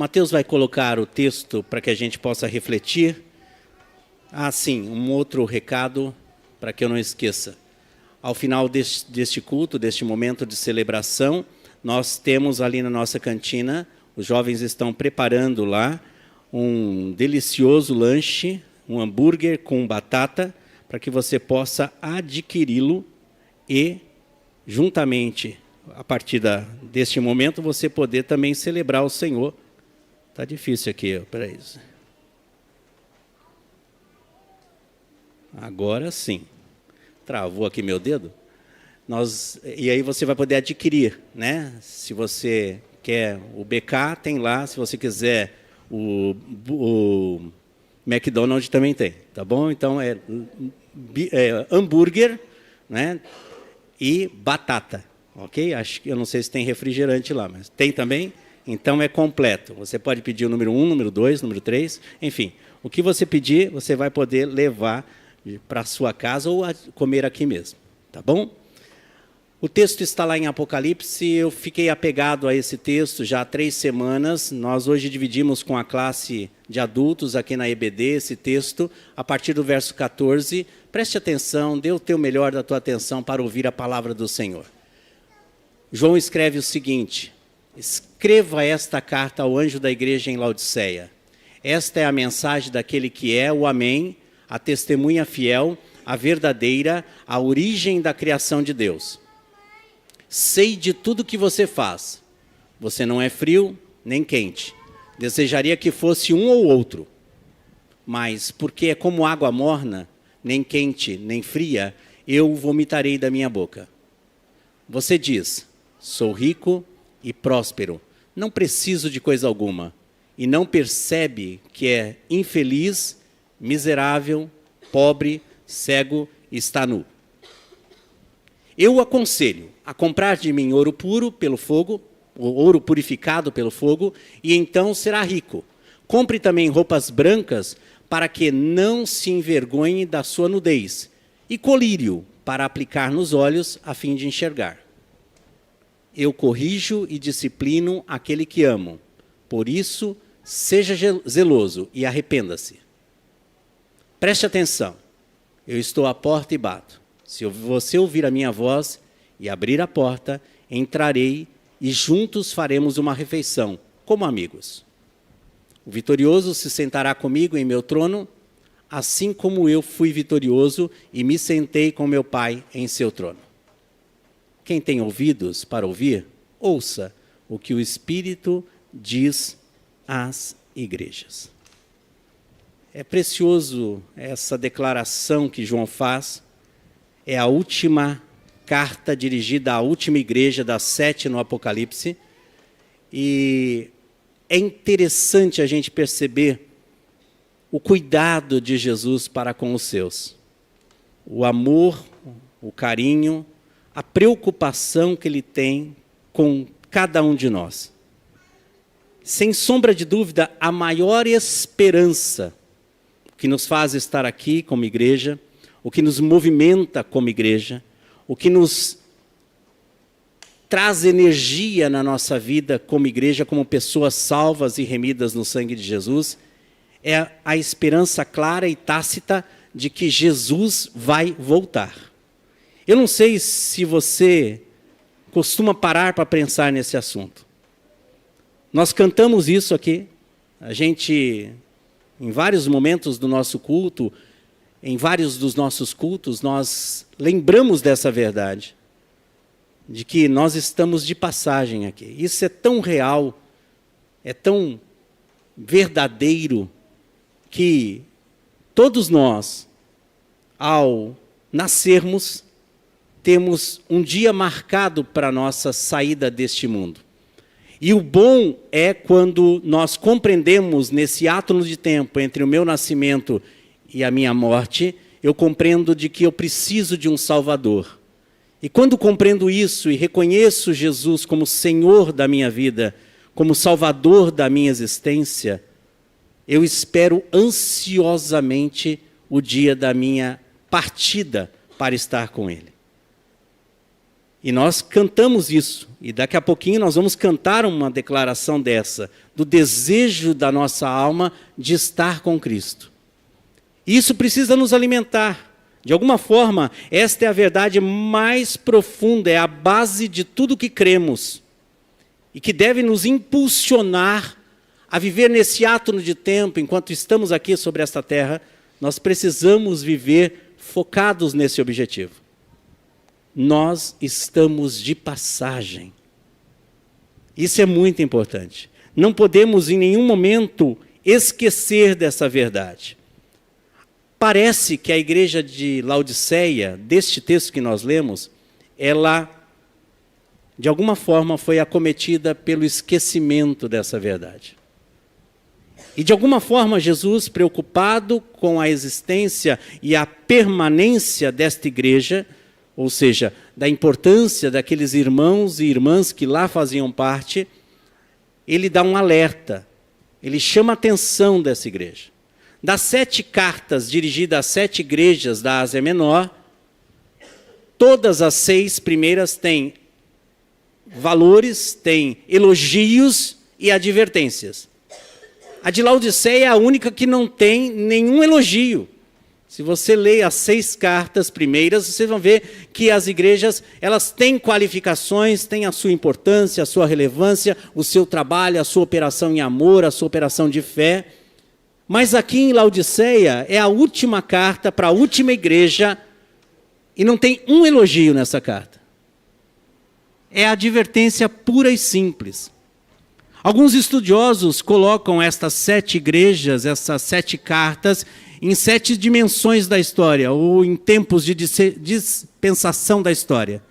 Mateus vai colocar o texto para que a gente possa refletir. Ah, sim, um outro recado para que eu não esqueça. Ao final deste culto, deste momento de celebração, nós temos ali na nossa cantina, os jovens estão preparando lá um delicioso lanche, um hambúrguer com batata, para que você possa adquiri-lo e, juntamente, a partir deste momento, você poder também celebrar o Senhor. Está difícil aqui, para isso. Agora sim. Travou aqui meu dedo. E aí você vai poder adquirir, né? Se você quer o BK, tem lá. Se você quiser o McDonald's, também tem, tá bom? Então, é hambúrguer, né? E batata, ok? Eu não sei se tem refrigerante lá, mas tem também. Então, é completo. Você pode pedir o número 1, número 2, número 3, enfim. O que você pedir, você vai poder levar para a sua casa ou comer aqui mesmo, tá bom? O texto está lá em Apocalipse, eu fiquei apegado a esse texto já há 3 semanas, nós hoje dividimos com a classe de adultos aqui na EBD esse texto, a partir do verso 14, preste atenção, dê o teu melhor da tua atenção para ouvir a palavra do Senhor. João escreve o seguinte: escreva esta carta ao anjo da igreja em Laodiceia, esta é a mensagem daquele que é o Amém, a testemunha fiel, a verdadeira, a origem da criação de Deus. Sei de tudo que você faz. Você não é frio nem quente. Desejaria que fosse um ou outro. Mas, porque é como água morna, nem quente nem fria, eu vomitarei da minha boca. Você diz, sou rico e próspero, não preciso de coisa alguma, e não percebe que é infeliz, miserável, pobre, cego e está nu. Eu o aconselho a comprar de mim ouro puro pelo fogo, ouro purificado pelo fogo, e então será rico. Compre também roupas brancas para que não se envergonhe da sua nudez, e colírio para aplicar nos olhos a fim de enxergar. Eu corrijo e disciplino aquele que amo. Por isso, seja zeloso e arrependa-se. Preste atenção, eu estou à porta e bato. Se você ouvir a minha voz e abrir a porta, entrarei e juntos faremos uma refeição, como amigos. O vitorioso se sentará comigo em meu trono, assim como eu fui vitorioso e me sentei com meu Pai em seu trono. Quem tem ouvidos para ouvir, ouça o que o Espírito diz às igrejas. É precioso essa declaração que João faz. É a última carta dirigida à última igreja das 7 no Apocalipse. E é interessante a gente perceber o cuidado de Jesus para com os seus. O amor, o carinho, a preocupação que ele tem com cada um de nós. Sem sombra de dúvida, a maior esperança que nos faz estar aqui como igreja, o que nos movimenta como igreja, o que nos traz energia na nossa vida como igreja, como pessoas salvas e remidas no sangue de Jesus, é a esperança clara e tácita de que Jesus vai voltar. Eu não sei se você costuma parar para pensar nesse assunto. Nós cantamos isso aqui, a gente, em vários momentos do nosso culto, em vários dos nossos cultos, nós lembramos dessa verdade, de que nós estamos de passagem aqui. Isso é tão real, é tão verdadeiro, que todos nós, ao nascermos, temos um dia marcado para a nossa saída deste mundo. E o bom é quando nós compreendemos nesse átomo de tempo entre o meu nascimento e a minha morte, eu compreendo de que eu preciso de um Salvador. E quando compreendo isso e reconheço Jesus como Senhor da minha vida, como Salvador da minha existência, eu espero ansiosamente o dia da minha partida para estar com Ele. E nós cantamos isso. E daqui a pouquinho nós vamos cantar uma declaração dessa, do desejo da nossa alma de estar com Cristo. Isso precisa nos alimentar. De alguma forma, esta é a verdade mais profunda, é a base de tudo que cremos. E que deve nos impulsionar a viver nesse átomo de tempo, enquanto estamos aqui sobre esta terra, nós precisamos viver focados nesse objetivo. Nós estamos de passagem. Isso é muito importante. Não podemos em nenhum momento esquecer dessa verdade. Parece que a igreja de Laodiceia, deste texto que nós lemos, ela, de alguma forma, foi acometida pelo esquecimento dessa verdade. E, de alguma forma, Jesus, preocupado com a existência e a permanência desta igreja, ou seja, da importância daqueles irmãos e irmãs que lá faziam parte, ele dá um alerta, ele chama a atenção dessa igreja. Das 7 cartas dirigidas às 7 igrejas da Ásia Menor, todas as 6 primeiras têm valores, têm elogios e advertências. A de Laodiceia é a única que não tem nenhum elogio. Se você lê as 6 cartas primeiras, vocês vão ver que as igrejas, elas têm qualificações, têm a sua importância, a sua relevância, o seu trabalho, a sua operação em amor, a sua operação de fé. Mas aqui em Laodiceia é a última carta para a última igreja e não tem um elogio nessa carta. É a advertência pura e simples. Alguns estudiosos colocam estas 7 igrejas, essas 7 cartas, em 7 dimensões da história, ou em tempos de dispensação da história.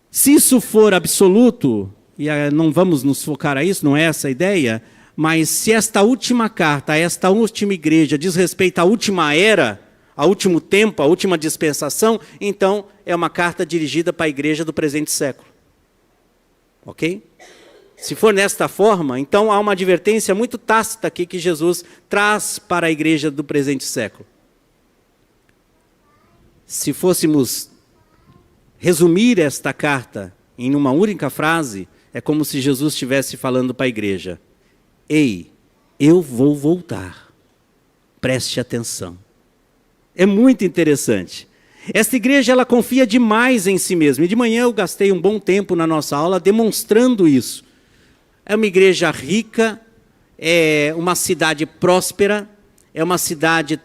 Se isso for absoluto, e não vamos nos focar a isso, não é essa a ideia, mas se esta última carta, esta última igreja diz respeito à última era, ao último tempo, à última dispensação, então é uma carta dirigida para a igreja do presente século. Ok? Se for nesta forma, então há uma advertência muito tácita aqui que Jesus traz para a igreja do presente século. Se fôssemos resumir esta carta em uma única frase, é como se Jesus estivesse falando para a igreja: ei, eu vou voltar. Preste atenção. É muito interessante. Esta igreja, ela confia demais em si mesma. E de manhã eu gastei um bom tempo na nossa aula demonstrando isso. É uma igreja rica, é uma cidade próspera, é uma cidade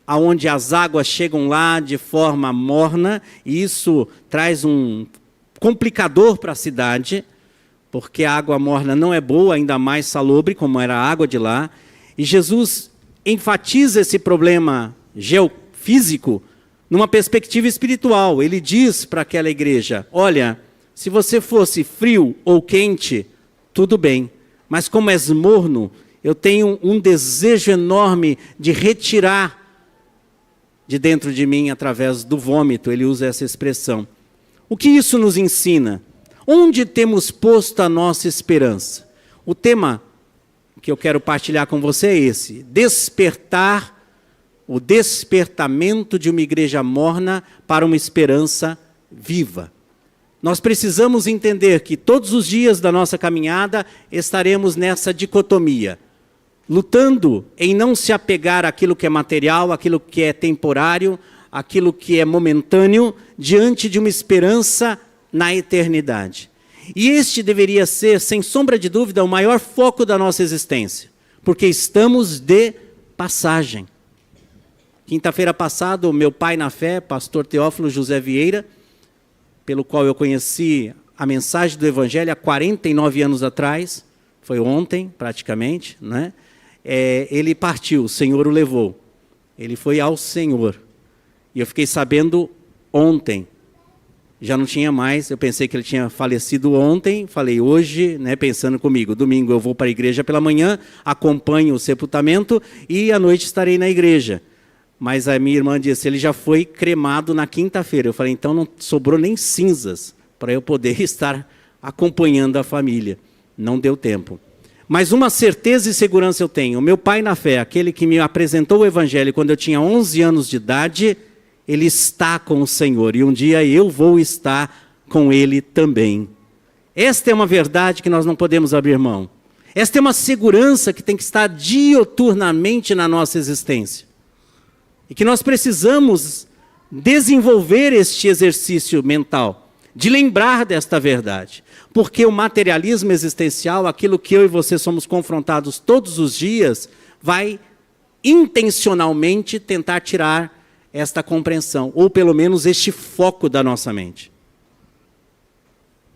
onde as águas chegam lá de forma morna, e isso traz um complicador para a cidade, porque a água morna não é boa, ainda mais salobre, como era a água de lá. E Jesus enfatiza esse problema geofísico numa perspectiva espiritual. Ele diz para aquela igreja: olha, se você fosse frio ou quente, tudo bem, mas como és morno, eu tenho um desejo enorme de retirar de dentro de mim através do vômito. Ele usa essa expressão. O que isso nos ensina? Onde temos posto a nossa esperança? O tema que eu quero partilhar com você é esse: despertar, o despertamento de uma igreja morna para uma esperança viva. Nós precisamos entender que todos os dias da nossa caminhada estaremos nessa dicotomia, lutando em não se apegar àquilo que é material, àquilo que é temporário, àquilo que é momentâneo, diante de uma esperança na eternidade. E este deveria ser, sem sombra de dúvida, o maior foco da nossa existência, porque estamos de passagem. Quinta-feira passada, o meu pai na fé, pastor Teófilo José Vieira, pelo qual eu conheci a mensagem do Evangelho há 49 anos atrás, foi ontem praticamente, né? Ele partiu, o Senhor o levou, ele foi ao Senhor, e eu fiquei sabendo ontem, já não tinha mais, eu pensei que ele tinha falecido ontem, falei hoje, né, pensando comigo, domingo eu vou para a igreja pela manhã, acompanho o sepultamento e à noite estarei na igreja. Mas a minha irmã disse: ele já foi cremado na quinta-feira. Eu falei: então não sobrou nem cinzas para eu poder estar acompanhando a família. Não deu tempo. Mas uma certeza e segurança eu tenho: o meu pai na fé, aquele que me apresentou o Evangelho quando eu tinha 11 anos de idade, ele está com o Senhor. E um dia eu vou estar com Ele também. Esta é uma verdade que nós não podemos abrir mão. Esta é uma segurança que tem que estar dioturnamente na nossa existência. E que nós precisamos desenvolver este exercício mental, de lembrar desta verdade. Porque o materialismo existencial, aquilo que eu e você somos confrontados todos os dias, vai intencionalmente tentar tirar esta compreensão, ou pelo menos este foco da nossa mente.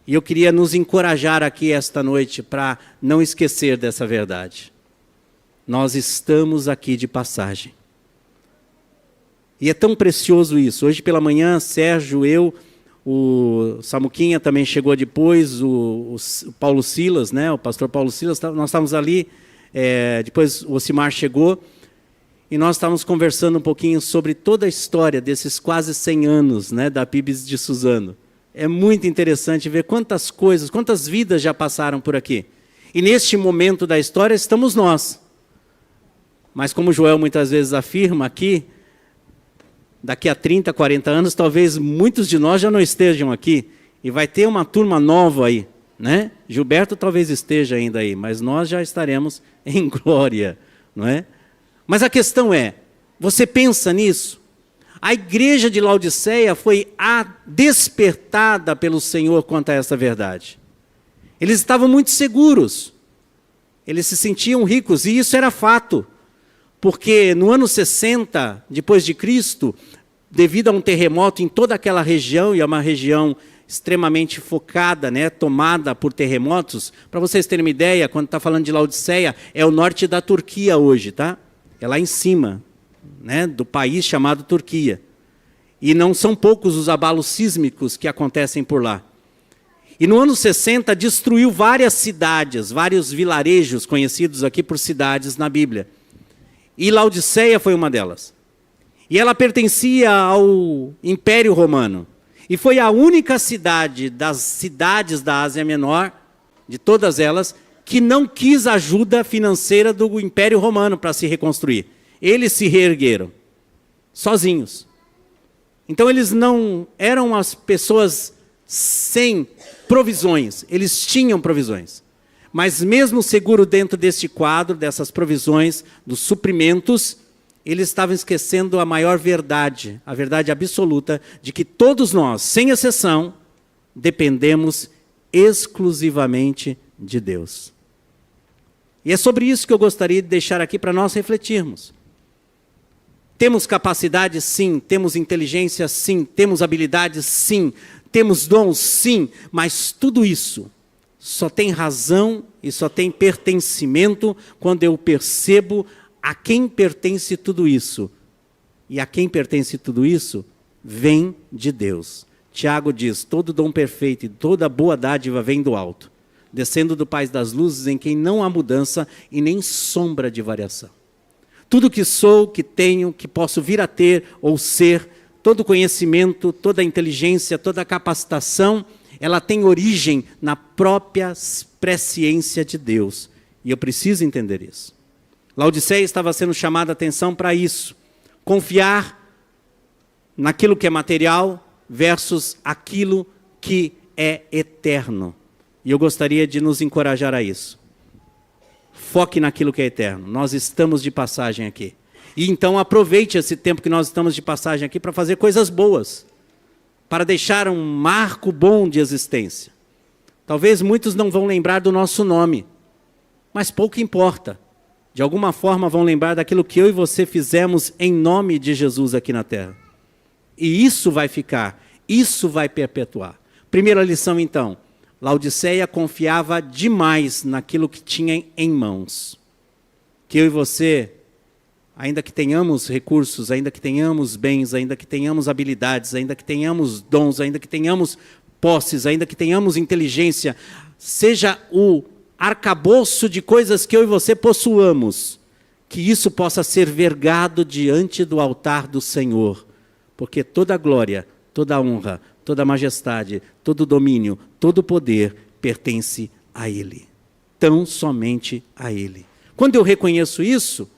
E eu queria nos encorajar aqui esta noite para não esquecer dessa verdade. Nós estamos aqui de passagem. E é tão precioso isso. Hoje pela manhã, Sérgio, eu, o Samuquinha também chegou depois, o Paulo Silas, né? O pastor Paulo Silas, nós estávamos ali, depois o Ocimar chegou, e nós estávamos conversando um pouquinho sobre toda a história desses quase 100 anos, né, da PIBS de Suzano. É muito interessante ver quantas coisas, quantas vidas já passaram por aqui. E neste momento da história estamos nós. Mas como o Joel muitas vezes afirma aqui, daqui a 30, 40 anos, talvez muitos de nós já não estejam aqui. E vai ter uma turma nova aí, né? Gilberto talvez esteja ainda aí, mas nós já estaremos em glória, não é? Mas a questão é, você pensa nisso? A igreja de Laodiceia foi despertada pelo Senhor quanto a essa verdade. Eles estavam muito seguros. Eles se sentiam ricos, e isso era fato. Porque no ano 60, depois de Cristo, devido a um terremoto em toda aquela região, e é uma região extremamente focada, né, tomada por terremotos, para vocês terem uma ideia, quando está falando de Laodiceia, é o norte da Turquia hoje, tá? É lá em cima, né, do país chamado Turquia. E não são poucos os abalos sísmicos que acontecem por lá. E no ano 60 destruiu várias cidades, vários vilarejos conhecidos aqui por cidades na Bíblia. E Laodiceia foi uma delas. E ela pertencia ao Império Romano. E foi a única cidade das cidades da Ásia Menor, de todas elas, que não quis ajuda financeira do Império Romano para se reconstruir. Eles se reergueram, sozinhos. Então eles não eram as pessoas sem provisões, eles tinham provisões. Mas mesmo seguro dentro deste quadro, dessas provisões, dos suprimentos, eles estavam esquecendo a maior verdade, a verdade absoluta, de que todos nós, sem exceção, dependemos exclusivamente de Deus. E é sobre isso que eu gostaria de deixar aqui para nós refletirmos. Temos capacidade? Sim. Temos inteligência? Sim. Temos habilidades? Sim. Temos dons? Sim. Mas tudo isso só tem razão e só tem pertencimento quando eu percebo a quem pertence tudo isso. E a quem pertence tudo isso vem de Deus. Tiago diz, todo dom perfeito e toda boa dádiva vem do alto, descendo do Pai das luzes, em quem não há mudança e nem sombra de variação. Tudo que sou, que tenho, que posso vir a ter ou ser, todo conhecimento, toda inteligência, toda capacitação, ela tem origem na própria presciência de Deus. E eu preciso entender isso. Laodiceia estava sendo chamada a atenção para isso. Confiar naquilo que é material versus aquilo que é eterno. E eu gostaria de nos encorajar a isso. Foque naquilo que é eterno. Nós estamos de passagem aqui. E então aproveite esse tempo que nós estamos de passagem aqui para fazer coisas boas. Para deixar um marco bom de existência. Talvez muitos não vão lembrar do nosso nome. Mas pouco importa. De alguma forma vão lembrar daquilo que eu e você fizemos em nome de Jesus aqui na terra. E isso vai ficar. Isso vai perpetuar. Primeira lição então. Laodiceia confiava demais naquilo que tinha em mãos. Que eu e você, ainda que tenhamos recursos, ainda que tenhamos bens, ainda que tenhamos habilidades, ainda que tenhamos dons, ainda que tenhamos posses, ainda que tenhamos inteligência, seja o arcabouço de coisas que eu e você possuamos, que isso possa ser vergado diante do altar do Senhor. Porque toda glória, toda honra, toda majestade, todo domínio, todo poder pertence a Ele. Tão somente a Ele. Quando eu reconheço isso,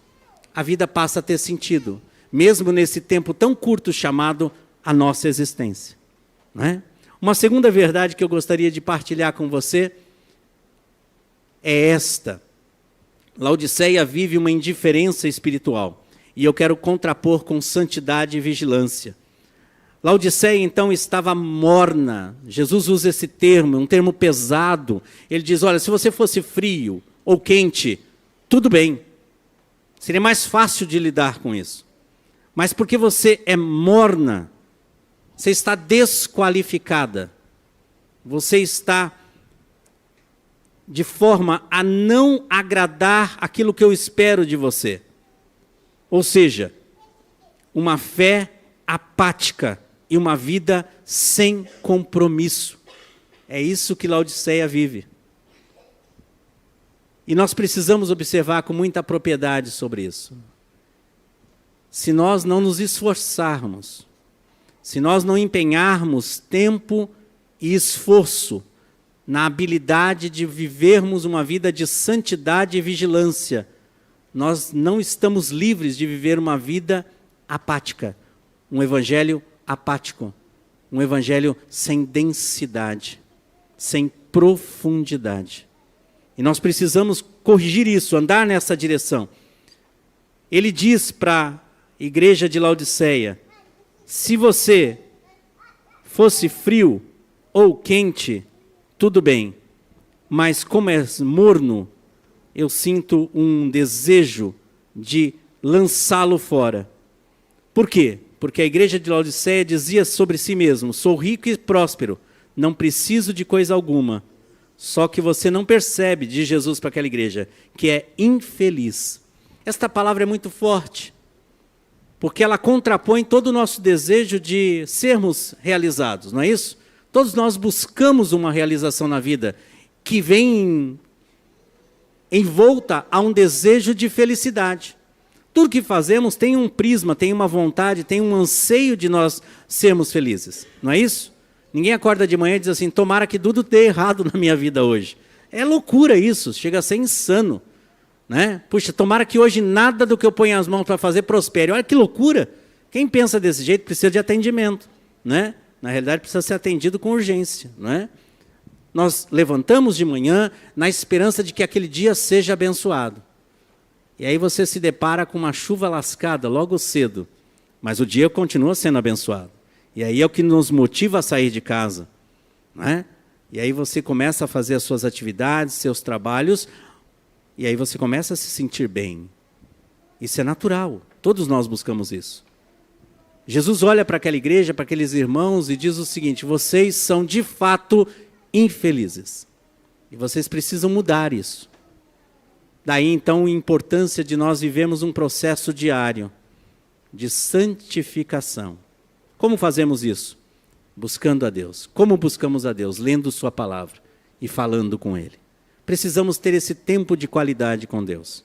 a vida passa a ter sentido. Mesmo nesse tempo tão curto chamado a nossa existência. Não é? Uma segunda verdade que eu gostaria de partilhar com você é esta. Laodiceia vive uma indiferença espiritual, e eu quero contrapor com santidade e vigilância. Laodiceia, então, estava morna. Jesus usa esse termo, um termo pesado. Ele diz, olha, se você fosse frio ou quente, tudo bem. Seria mais fácil de lidar com isso. Mas porque você é morna, você está desqualificada. Você está de forma a não agradar aquilo que eu espero de você. Ou seja, uma fé apática e uma vida sem compromisso. É isso que Laodiceia vive. E nós precisamos observar com muita propriedade sobre isso. Se nós não nos esforçarmos, se nós não empenharmos tempo e esforço na habilidade de vivermos uma vida de santidade e vigilância, nós não estamos livres de viver uma vida apática, um evangelho apático, um evangelho sem densidade, sem profundidade. E nós precisamos corrigir isso, andar nessa direção. Ele diz para a igreja de Laodiceia, se você fosse frio ou quente, tudo bem, mas como és morno, eu sinto um desejo de lançá-lo fora. Por quê? Porque a igreja de Laodiceia dizia sobre si mesmo, sou rico e próspero, não preciso de coisa alguma. Só que você não percebe, diz Jesus para aquela igreja, que é infeliz. Esta palavra é muito forte, porque ela contrapõe todo o nosso desejo de sermos realizados, não é isso? Todos nós buscamos uma realização na vida que vem envolta a um desejo de felicidade. Tudo que fazemos tem um prisma, tem uma vontade, tem um anseio de nós sermos felizes, não é isso? Ninguém acorda de manhã e diz assim, tomara que tudo dê errado na minha vida hoje. É loucura isso, chega a ser insano. Né? Puxa, tomara que hoje nada do que eu ponho as mãos para fazer prospere. Olha que loucura. Quem pensa desse jeito precisa de atendimento. Né? Na realidade, precisa ser atendido com urgência. Né? Nós levantamos de manhã na esperança de que aquele dia seja abençoado. E aí você se depara com uma chuva lascada logo cedo. Mas o dia continua sendo abençoado. E aí é o que nos motiva a sair de casa. Né? E aí você começa a fazer as suas atividades, seus trabalhos, e aí você começa a se sentir bem. Isso é natural, todos nós buscamos isso. Jesus olha para aquela igreja, para aqueles irmãos e diz o seguinte, vocês são de fato infelizes. E vocês precisam mudar isso. Daí então a importância de nós vivermos um processo diário de santificação. Como fazemos isso? Buscando a Deus. Como buscamos a Deus? Lendo sua palavra e falando com Ele. Precisamos ter esse tempo de qualidade com Deus.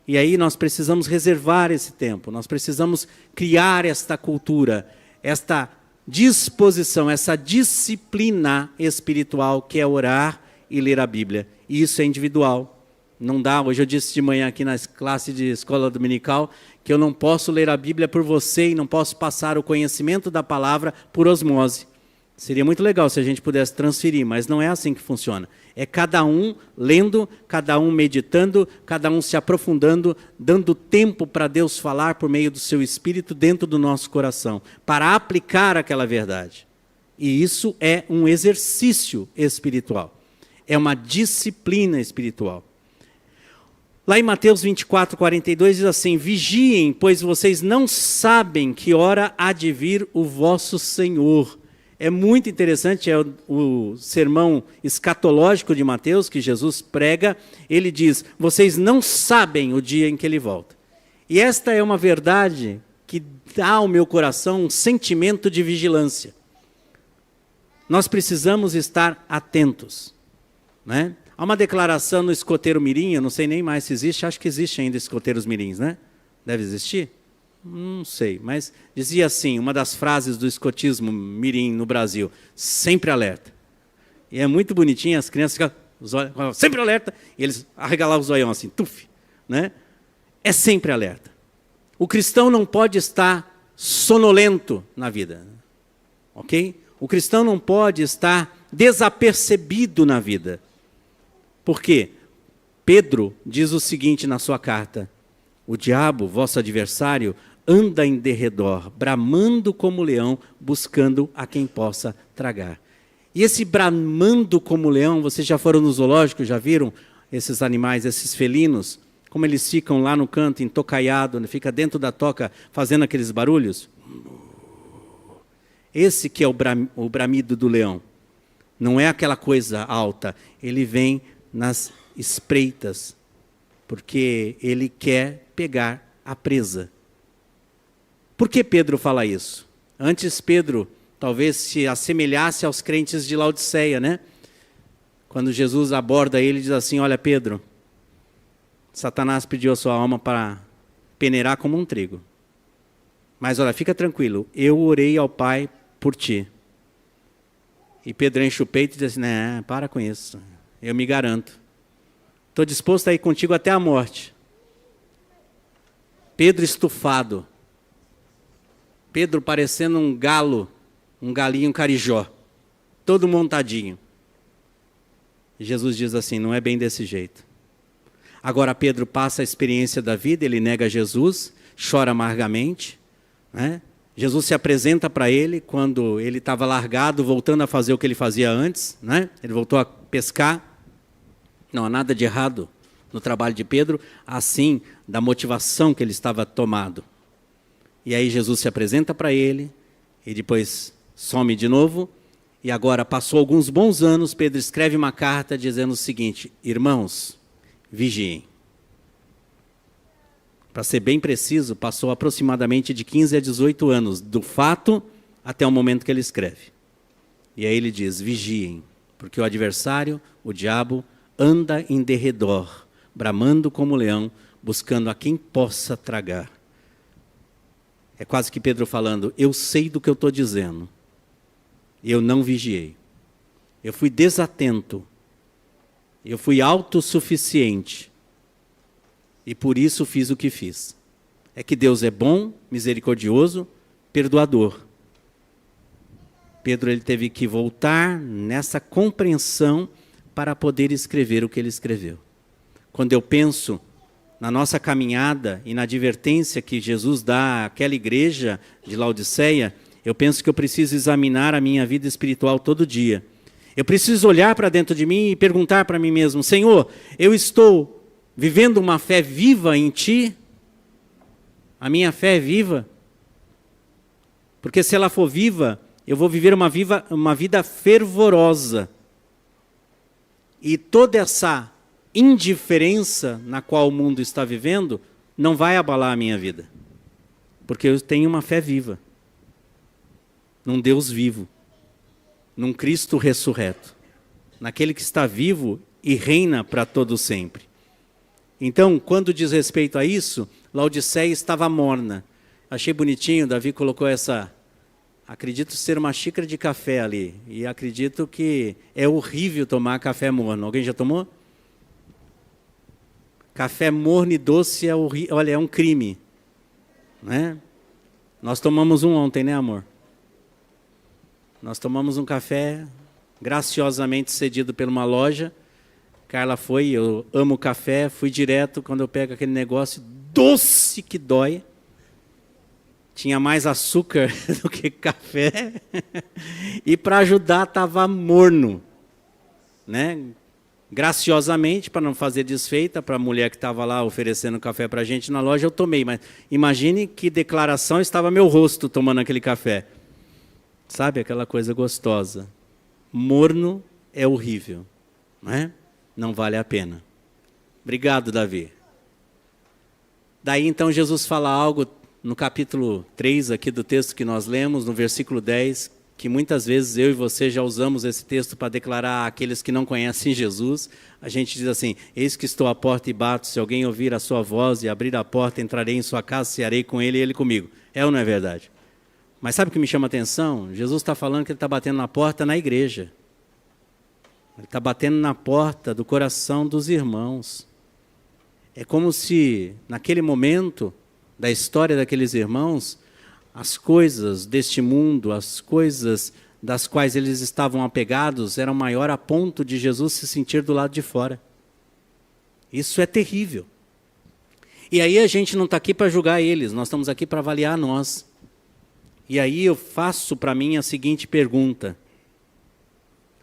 E aí nós precisamos reservar esse tempo, nós precisamos criar esta cultura, esta disposição, essa disciplina espiritual que é orar e ler a Bíblia. E isso é individual. Não dá, hoje eu disse de manhã aqui na classe de escola dominical, que eu não posso ler a Bíblia por você e não posso passar o conhecimento da palavra por osmose. Seria muito legal se a gente pudesse transferir, mas não é assim que funciona. É cada um lendo, cada um meditando, cada um se aprofundando, dando tempo para Deus falar por meio do seu Espírito dentro do nosso coração, para aplicar aquela verdade. E isso é um exercício espiritual. É uma disciplina espiritual. Lá em Mateus 24, 42 diz assim, vigiem, pois vocês não sabem que hora há de vir o vosso Senhor. É muito interessante, é o sermão escatológico de Mateus, que Jesus prega. Ele diz, vocês não sabem o dia em que Ele volta. E esta é uma verdade que dá ao meu coração um sentimento de vigilância. Nós precisamos estar atentos. Né? Há uma declaração no Escoteiro Mirim, eu não sei nem mais se existe, acho que existe ainda Escoteiros Mirins, né? Deve existir? Não sei, mas dizia assim, uma das frases do escotismo mirim no Brasil, sempre alerta. E é muito bonitinho, as crianças ficam, sempre alerta, e eles arregalavam os olhão assim, tuf, né? É sempre alerta. O cristão não pode estar sonolento na vida, ok? O cristão não pode estar desapercebido na vida. Por quê? Pedro diz o seguinte na sua carta: o diabo, vosso adversário, anda em derredor, bramando como leão, buscando a quem possa tragar. E esse bramando como leão, vocês já foram no zoológico, já viram esses animais, esses felinos, como eles ficam lá no canto, entocaiado, fica dentro da toca fazendo aqueles barulhos? Esse que é o bramido do leão. Não é aquela coisa alta, ele vem nas espreitas, porque ele quer pegar a presa. Por que Pedro fala isso? Antes Pedro talvez se assemelhasse aos crentes de Laodiceia, né? Quando Jesus aborda ele e diz assim: olha Pedro, Satanás pediu a sua alma para peneirar como um trigo. Mas olha, fica tranquilo, eu orei ao Pai por ti. E Pedro enche o peito e diz assim: não, para com isso, eu me garanto. Estou disposto a ir contigo até a morte. Pedro estufado. Pedro parecendo um galo, um galinho carijó, todo montadinho. E Jesus diz assim: não é bem desse jeito. Agora Pedro passa a experiência da vida, ele nega Jesus, chora amargamente, né? Jesus se apresenta para ele quando ele estava largado, voltando a fazer o que ele fazia antes, né? Ele voltou a pescar. Não há nada de errado no trabalho de Pedro, assim, da motivação que ele estava tomado. E aí Jesus se apresenta para ele, e depois some de novo, e agora passou alguns bons anos, Pedro escreve uma carta dizendo o seguinte: irmãos, vigiem. Para ser bem preciso, passou aproximadamente de 15 a 18 anos, do fato até o momento que ele escreve. E aí ele diz: vigiem, porque o adversário, o diabo, anda em derredor, bramando como leão, buscando a quem possa tragar. É quase que Pedro falando: eu sei do que eu estou dizendo, eu não vigiei, eu fui desatento, eu fui autossuficiente, e por isso fiz o que fiz. É que Deus é bom, misericordioso, perdoador. Pedro ele teve que voltar nessa compreensão para poder escrever o que ele escreveu. Quando eu penso na nossa caminhada e na advertência que Jesus dá àquela igreja de Laodiceia, eu penso que eu preciso examinar a minha vida espiritual todo dia. Eu preciso olhar para dentro de mim e perguntar para mim mesmo: Senhor, eu estou vivendo uma fé viva em Ti? A minha fé é viva? Porque se ela for viva, eu vou viver uma vida fervorosa. E toda essa indiferença na qual o mundo está vivendo não vai abalar a minha vida. Porque eu tenho uma fé viva. Num Deus vivo. Num Cristo ressurreto. Naquele que está vivo e reina para todo sempre. Então, quando diz respeito a isso, Laodiceia estava morna. Achei bonitinho, Davi colocou essa... Acredito ser uma xícara de café ali. E acredito que é horrível tomar café morno. Alguém já tomou? Café morno e doce é horrível. Olha, é um crime. Né? Nós tomamos um ontem, né, amor? Nós tomamos um café graciosamente cedido por uma loja. Carla foi, eu amo café, fui direto. Quando eu pego aquele negócio doce que dói, tinha mais açúcar do que café, e para ajudar estava morno, né? Graciosamente, para não fazer desfeita, para a mulher que estava lá oferecendo café para a gente na loja, eu tomei, mas imagine que declaração estava meu rosto tomando aquele café. Sabe, aquela coisa gostosa. Morno é horrível, né? Não vale a pena. Obrigado, Davi. Daí então Jesus fala algo no capítulo 3 aqui do texto que nós lemos, no versículo 10, que muitas vezes eu e você já usamos esse texto para declarar àqueles que não conhecem Jesus. A gente diz assim: eis que estou à porta e bato, se alguém ouvir a sua voz e abrir a porta, entrarei em sua casa, cearei com ele e ele comigo. É ou não é verdade? Mas sabe o que me chama a atenção? Jesus está falando que ele está batendo na porta na igreja. Ele está batendo na porta do coração dos irmãos. É como se, naquele momento da história daqueles irmãos, as coisas deste mundo, as coisas das quais eles estavam apegados era maior a ponto de Jesus se sentir do lado de fora. Isso é terrível. E aí a gente não está aqui para julgar eles, nós estamos aqui para avaliar nós. E aí eu faço para mim a seguinte pergunta: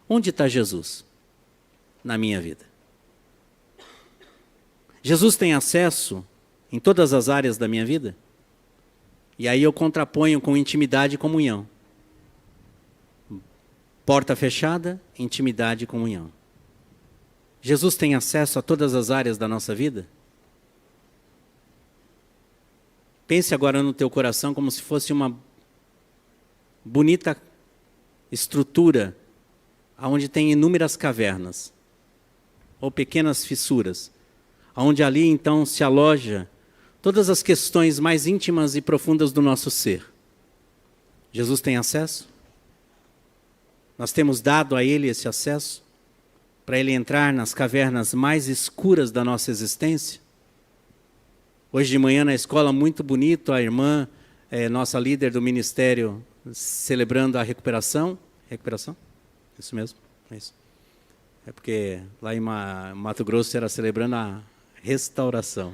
onde está Jesus na minha vida? Jesus tem acesso em todas as áreas da minha vida? E aí eu contraponho com intimidade e comunhão. Porta fechada, intimidade e comunhão. Jesus tem acesso a todas as áreas da nossa vida? Pense agora no teu coração como se fosse uma bonita estrutura onde tem inúmeras cavernas ou pequenas fissuras, onde ali então se aloja todas as questões mais íntimas e profundas do nosso ser. Jesus tem acesso? Nós temos dado a Ele esse acesso para Ele entrar nas cavernas mais escuras da nossa existência? Hoje de manhã na escola, muito bonito, a irmã, nossa líder do ministério, celebrando a recuperação. Recuperação? Isso mesmo, é isso. É porque lá em Mato Grosso era celebrando a restauração,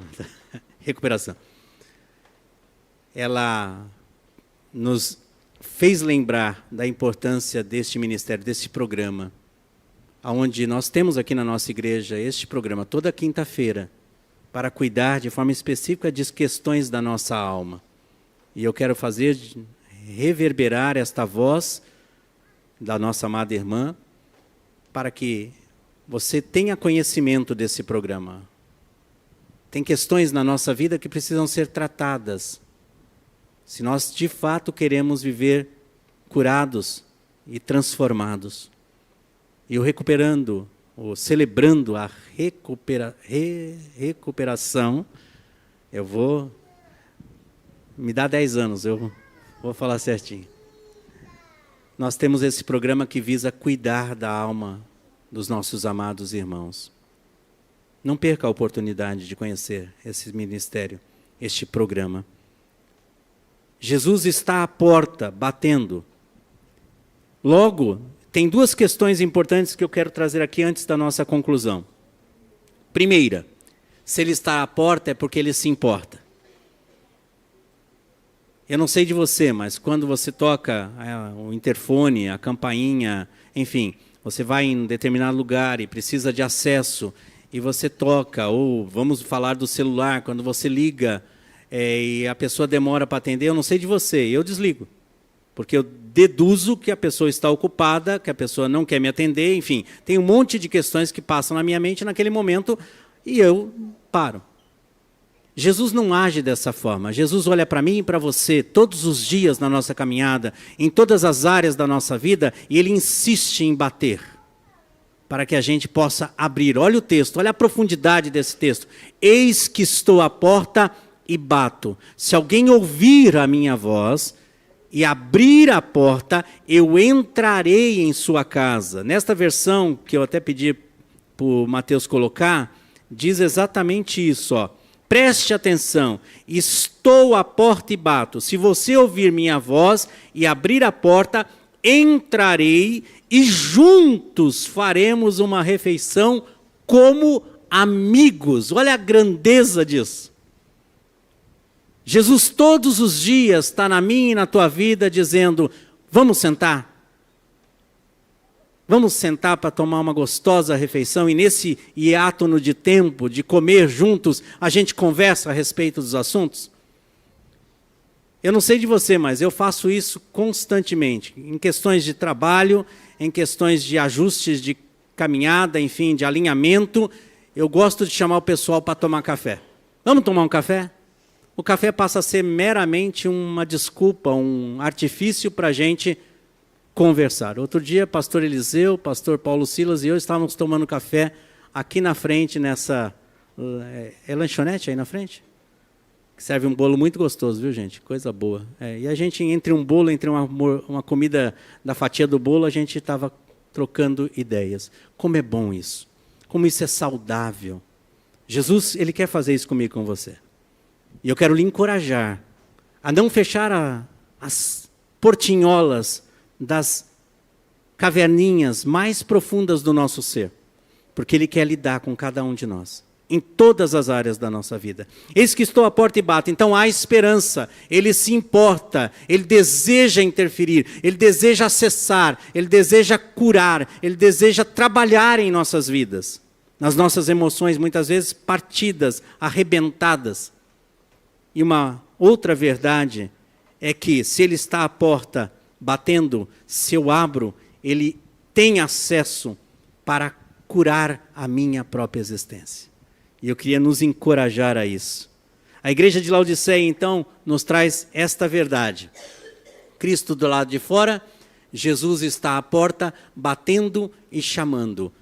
recuperação. Ela nos fez lembrar da importância deste ministério, desse programa, onde nós temos aqui na nossa igreja este programa toda quinta-feira, para cuidar de forma específica de questões da nossa alma. E eu quero fazer reverberar esta voz da nossa amada irmã, para que você tenha conhecimento desse programa. Tem questões na nossa vida que precisam ser tratadas, se nós de fato queremos viver curados e transformados. E o recuperando, ou celebrando a recuperação, eu vou... Me dá 10 anos, eu vou falar certinho. Nós temos esse programa que visa cuidar da alma dos nossos amados irmãos. Não perca a oportunidade de conhecer esse ministério, este programa. Jesus está à porta, batendo. Logo, tem duas questões importantes que eu quero trazer aqui antes da nossa conclusão. Primeira, se Ele está à porta é porque Ele se importa. Eu não sei de você, mas quando você toca o interfone, a campainha, enfim, você vai em um determinado lugar e precisa de acesso, e você toca, ou vamos falar do celular, quando você liga e a pessoa demora para atender, eu não sei de você, eu desligo. Porque eu deduzo que a pessoa está ocupada, que a pessoa não quer me atender, enfim. Tem um monte de questões que passam na minha mente naquele momento e eu paro. Jesus não age dessa forma. Jesus olha para mim e para você todos os dias na nossa caminhada, em todas as áreas da nossa vida, e Ele insiste em bater, para que a gente possa abrir. Olha o texto, olha a profundidade desse texto. Eis que estou à porta e bato. Se alguém ouvir a minha voz e abrir a porta, eu entrarei em sua casa. Nesta versão, que eu até pedi para o Mateus colocar, diz exatamente isso, ó. Preste atenção, estou à porta e bato. Se você ouvir minha voz e abrir a porta, entrarei e juntos faremos uma refeição como amigos. Olha a grandeza disso. Jesus todos os dias está na minha e na tua vida dizendo, vamos sentar? Vamos sentar para tomar uma gostosa refeição e nesse hiátono de tempo, de comer juntos, a gente conversa a respeito dos assuntos? Eu não sei de você, mas eu faço isso constantemente, em questões de trabalho, em questões de ajustes de caminhada, enfim, de alinhamento. Eu gosto de chamar o pessoal para tomar café. Vamos tomar um café? O café passa a ser meramente uma desculpa, um artifício para a gente conversar. Outro dia, pastor Eliseu, pastor Paulo Silas e eu estávamos tomando café aqui na frente, nessa... É lanchonete aí na frente? Que serve um bolo muito gostoso, viu, gente? Coisa boa. E a gente, entre um bolo, entre uma comida da fatia do bolo, a gente estava trocando ideias. Como é bom isso. Como isso é saudável. Jesus, Ele quer fazer isso comigo e com você. E eu quero lhe encorajar a não fechar as portinholas das caverninhas mais profundas do nosso ser, porque Ele quer lidar com cada um de nós, em todas as áreas da nossa vida. Eis que estou à porta e bato. Então há esperança, Ele se importa, Ele deseja interferir, Ele deseja acessar, Ele deseja curar, Ele deseja trabalhar em nossas vidas, nas nossas emoções, muitas vezes partidas, arrebentadas. E uma outra verdade é que se Ele está à porta batendo, se eu abro, Ele tem acesso para curar a minha própria existência. E eu queria nos encorajar a isso. A igreja de Laodiceia, então, nos traz esta verdade. Cristo do lado de fora, Jesus está à porta, batendo e chamando.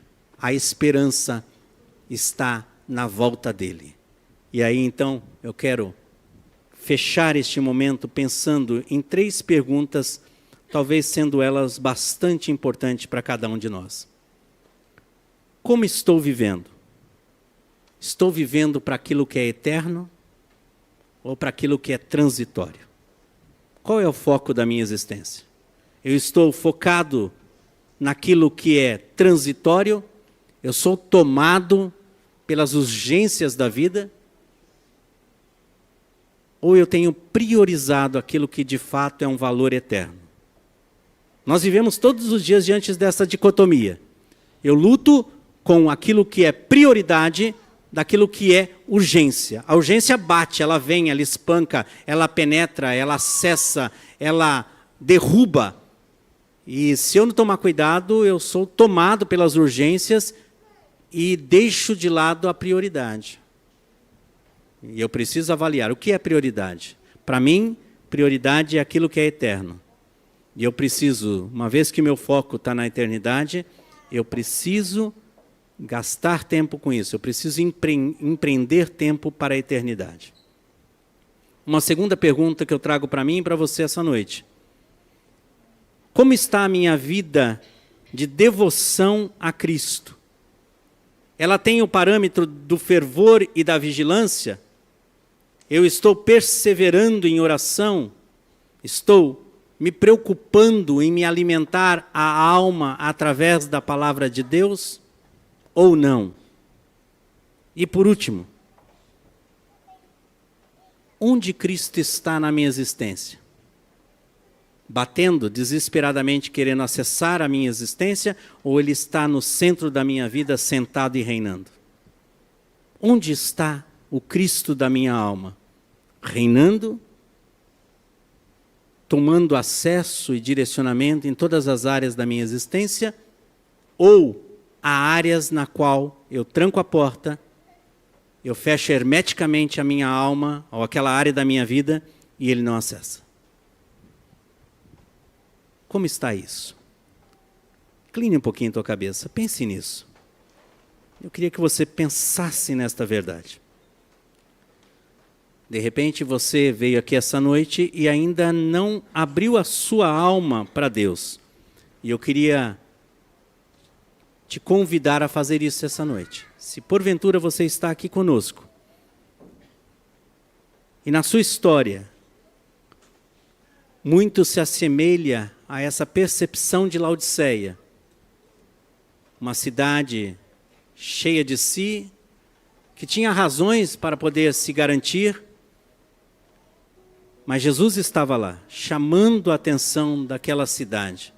A esperança está na volta dele. E aí, então, eu quero fechar este momento pensando em 3 perguntas, talvez sendo elas bastante importantes para cada um de nós. Como estou vivendo? Estou vivendo para aquilo que é eterno ou para aquilo que é transitório? Qual é o foco da minha existência? Eu estou focado naquilo que é transitório? Eu sou tomado pelas urgências da vida? Ou eu tenho priorizado aquilo que de fato é um valor eterno? Nós vivemos todos os dias diante dessa dicotomia. Eu luto com aquilo que é prioridade daquilo que é urgência. A urgência bate, ela vem, ela espanca, ela penetra, ela acessa, ela derruba. E se eu não tomar cuidado, eu sou tomado pelas urgências e deixo de lado a prioridade. E eu preciso avaliar o que é prioridade. Para mim, prioridade é aquilo que é eterno. E eu preciso, uma vez que meu foco está na eternidade, eu preciso gastar tempo com isso. Eu preciso empreender tempo para a eternidade. Uma segunda pergunta que eu trago para mim e para você essa noite. Como está a minha vida de devoção a Cristo? Ela tem o parâmetro do fervor e da vigilância? Eu estou perseverando em oração? Estou me preocupando em me alimentar a alma através da palavra de Deus? Ou não? E por último, onde Cristo está na minha existência? Batendo desesperadamente querendo acessar a minha existência, ou Ele está no centro da minha vida sentado e reinando? Onde está o Cristo da minha alma? Reinando? Tomando acesso e direcionamento em todas as áreas da minha existência? Ou há áreas na qual eu tranco a porta, eu fecho hermeticamente a minha alma, ou aquela área da minha vida, e Ele não acessa? Como está isso? Incline um pouquinho a tua cabeça, pense nisso. Eu queria que você pensasse nesta verdade. De repente você veio aqui essa noite e ainda não abriu a sua alma para Deus. E eu queria te convidar a fazer isso essa noite. Se porventura você está aqui conosco, e na sua história, muito se assemelha a essa percepção de Laodiceia, uma cidade cheia de si, que tinha razões para poder se garantir, mas Jesus estava lá, chamando a atenção daquela cidade.